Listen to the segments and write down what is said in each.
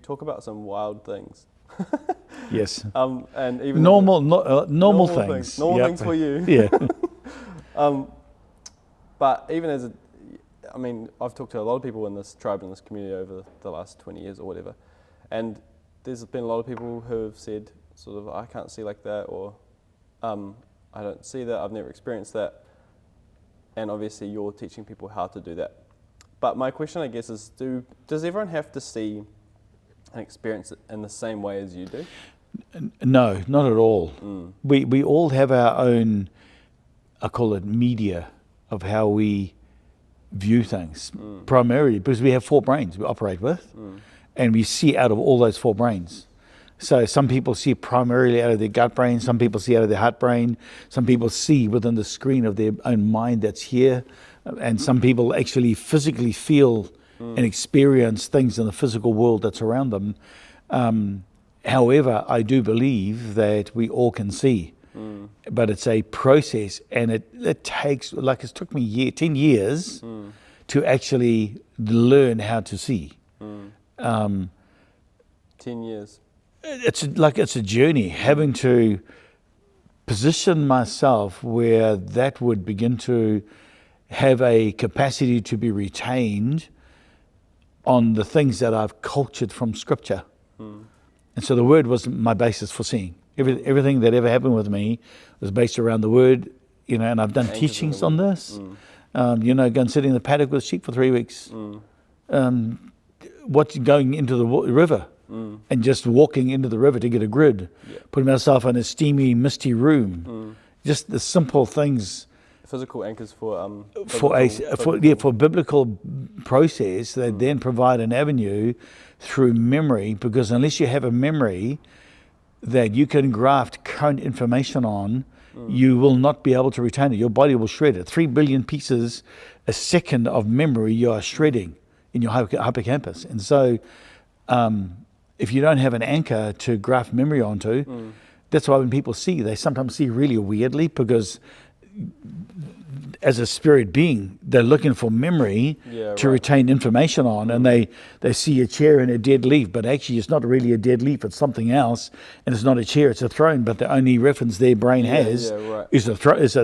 talk about some wild things. Yes. And even normal things. Normal things for you. Yeah. But even I've talked to a lot of people in this tribe, in this community over the last 20 years or whatever, and there's been a lot of people who have said sort of, I can't see like that, or I don't see that, I've never experienced that. And obviously you're teaching people how to do that. But my question, I guess, is does everyone have to see and experience it in the same way as you do? No, not at all. We all have our own, I call it media, of how we view things, primarily because we have 4 brains we operate with, and we see out of all those 4 brains. So some people see primarily out of their gut brain, some people see out of their heart brain, some people see within the screen of their own mind that's here, and some people actually physically feel and experience things in the physical world that's around them. However, I do believe that we all can see, but it's a process, and it takes, like it took me 10 years to actually learn how to see. 10 years. It's a journey, having to position myself where that would begin to have a capacity to be retained on the things that I've cultured from Scripture. And so the Word was my basis for seeing. Everything that ever happened with me was based around the Word, and I've done teachings on this. Go and sit in the paddock with sheep for 3 weeks. Going into the river and just walking into the river to get a grid, putting myself in a steamy, misty room. Just the simple things. Physical anchors for biblical process that then provide an avenue through memory, because unless you have a memory that you can graft current information on, you will not be able to retain it. Your body will shred it. 3 billion pieces a second of memory you are shredding in your hippocampus. And so if you don't have an anchor to graft memory onto, that's why when people see, they sometimes see really weirdly, because as a spirit being, they're looking for memory to retain information on, and they see a chair and a dead leaf, but actually it's not really a dead leaf, it's something else, and it's not a chair, it's a throne, but the only reference their brain has is a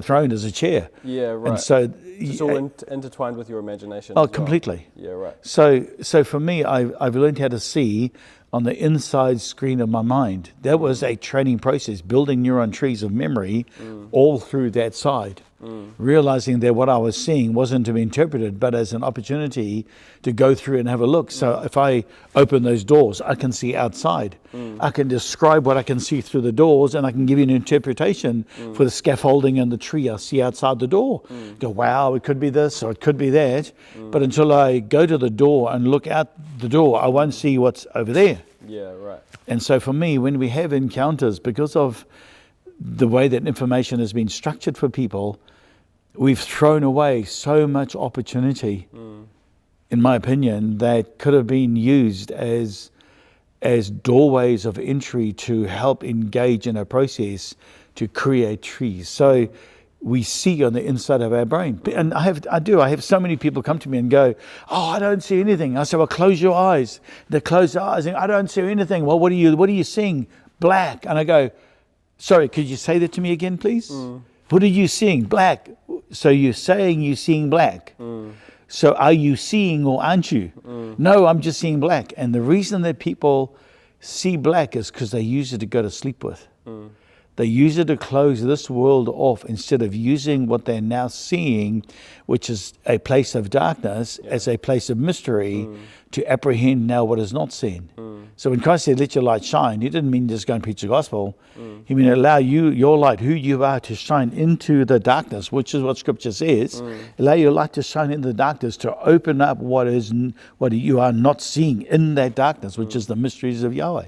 throne as a chair. And so it's all intertwined with your imagination. Oh, completely. So for me, I've learned how to see on the inside screen of my mind. That was a training process, building neuron trees of memory all through that side. Realizing that what I was seeing wasn't to be interpreted, but as an opportunity to go through and have a look. So if I open those doors, I can see outside. I can describe what I can see through the doors, and I can give you an interpretation for the scaffolding and the tree I see outside the door. Go, wow, it could be this or it could be that. But until I go to the door and look out the door, I won't see what's over there. And so for me, when we have encounters, because of the way that information has been structured for people, we've thrown away so much opportunity, in my opinion, that could have been used as doorways of entry to help engage in a process to create trees. So we see on the inside of our brain. And I have so many people come to me and go, oh, I don't see anything. I say, well, close your eyes. They close their eyes and I don't see anything. Well, what are you seeing? Black. And I go, sorry, could you say that to me again, please? What are you seeing? Black. So you're saying you're seeing black. So are you seeing or aren't you? No, I'm just seeing black. And the reason that people see black is because they use it to go to sleep with. They use it to close this world off instead of using what they're now seeing, which is a place of darkness, as a place of mystery to apprehend now what is not seen. So when Christ said, let your light shine, he didn't mean just go and preach the gospel. He meant allow your light, who you are, to shine into the darkness, which is what Scripture says. Allow your light to shine into the darkness to open up what you are not seeing in that darkness, which is the mysteries of Yahweh.